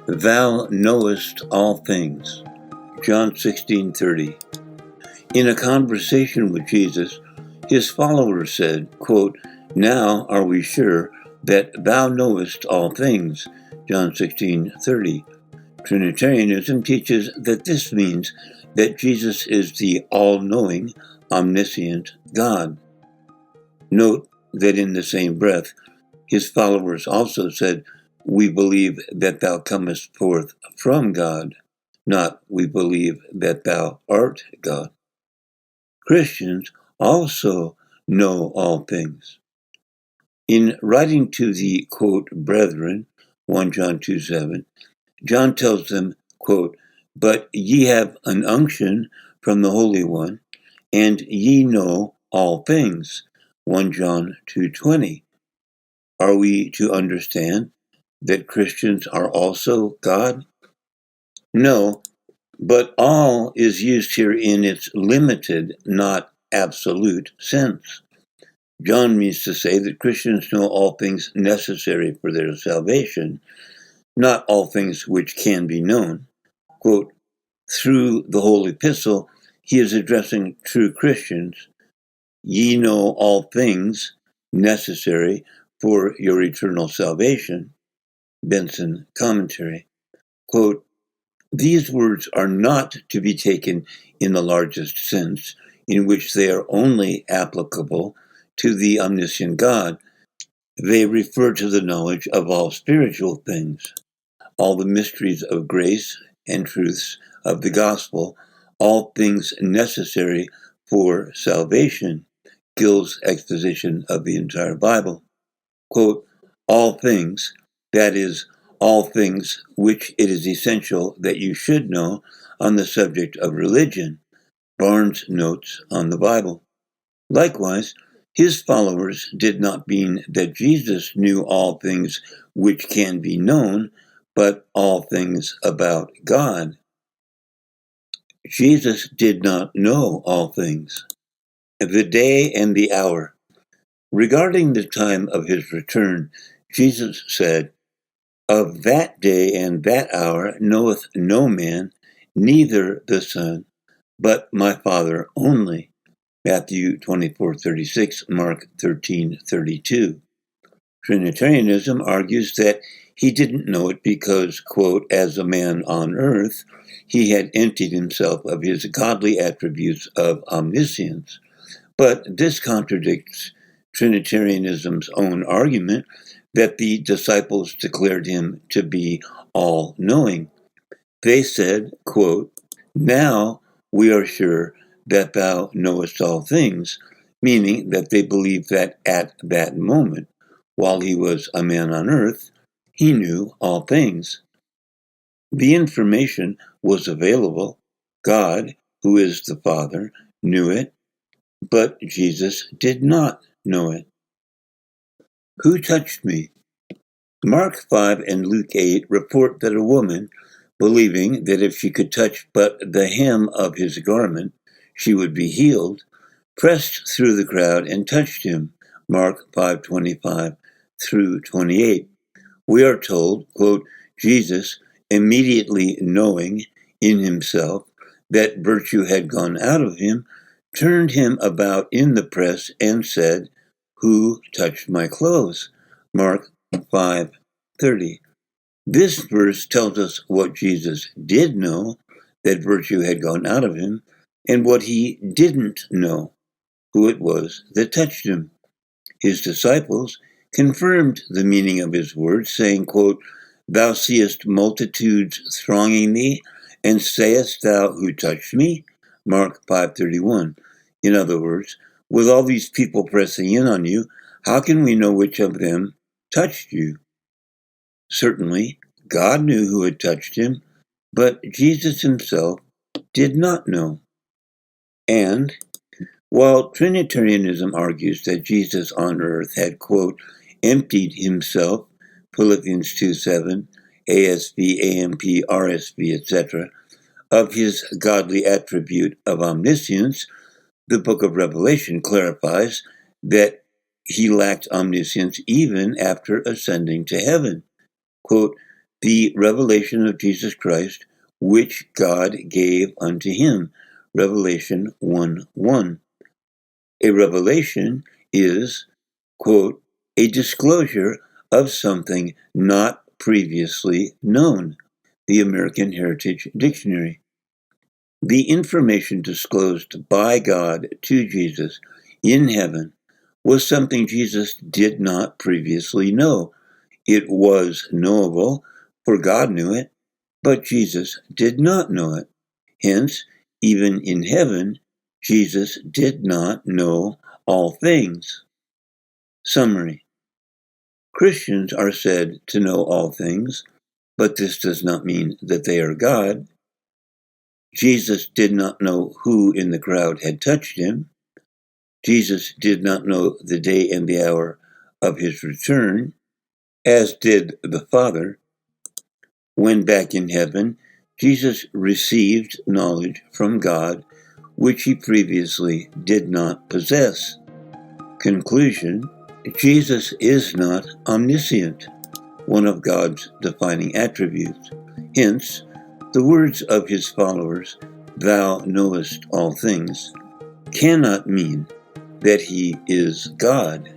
Thou knowest all things. John 16:30. In a conversation with Jesus, his followers said, quote, "Now are we sure that thou knowest all things." John 16:30. Trinitarianism teaches that this means that Jesus is the all-knowing, omniscient God. Note that in the same breath, his followers also said, "We believe that thou comest forth from God," not "we believe that thou art God." Christians also know all things. In writing to the, quote, brethren, 1 John 2:7, John tells them, quote, "But ye have an unction from the Holy One, and ye know all things," 1 John 2:20. Are we to understand that Christians are also God? No, but all is used here in its limited, not absolute sense. John means to say that Christians know all things necessary for their salvation, not all things which can be known. Quote, through the whole epistle, he is addressing true Christians. Ye know all things necessary for your eternal salvation. Benson Commentary. Quote, these words are not to be taken in the largest sense, in which they are only applicable to the omniscient God. They refer to the knowledge of all spiritual things, all the mysteries of grace and truths of the gospel, all things necessary for salvation. Gill's exposition of the entire Bible. Quote, all things, that is, all things which it is essential that you should know on the subject of religion. Barnes' Notes on the Bible. Likewise, his followers did not mean that Jesus knew all things which can be known, but all things about God. Jesus did not know all things. The day and the hour. Regarding the time of his return, Jesus said, of that day and that hour knoweth no man, neither the Son, but my Father only. Matthew 24:36, Mark 13:32. Trinitarianism argues that he didn't know it because, quote, as a man on earth, he had emptied himself of his godly attributes of omniscience. But this contradicts Trinitarianism's own argument that the disciples declared him to be all-knowing. They said, quote, now we are sure that thou knowest all things, meaning that they believed that at that moment, while he was a man on earth, he knew all things. The information was available. God, who is the Father, knew it, but Jesus did not know it. Who touched me? Mark 5 and Luke 8 report that a woman, believing that if she could touch but the hem of his garment, she would be healed, pressed through the crowd and touched him. Mark 5:25 through 28. We are told, quote, Jesus, immediately knowing in himself that virtue had gone out of him, turned him about in the press and said, who touched my clothes? Mark 5:30. This verse tells us what Jesus did know, that virtue had gone out of him, and what he didn't know, who it was that touched him. His disciples confirmed the meaning of his words, saying, quote, thou seest multitudes thronging thee, and sayest thou, who touched me? Mark 5:31. In other words, with all these people pressing in on you, how can we know which of them touched you? Certainly, God knew who had touched him, but Jesus himself did not know. And while Trinitarianism argues that Jesus on earth had, quote, emptied himself, Philippians 2:7, ASV, AMP, RSV, etc., of his godly attribute of omniscience, the book of Revelation clarifies that he lacked omniscience even after ascending to heaven. Quote, the revelation of Jesus Christ, which God gave unto him. Revelation 1:1. A revelation is, quote, a disclosure of something not previously known. The American Heritage Dictionary. The information disclosed by God to Jesus in heaven was something Jesus did not previously know. It was knowable, for God knew it, but Jesus did not know it. Hence, even in heaven, Jesus did not know all things. Summary. Christians are said to know all things, but this does not mean that they are God. Jesus did not know who in the crowd had touched him. Jesus did not know the day and the hour of his return, as did the Father. When back in heaven, Jesus received knowledge from God which he previously did not possess. Conclusion: Jesus is not omniscient, one of God's defining attributes. Hence, the words of his followers, "Thou knowest all things," cannot mean that he is God.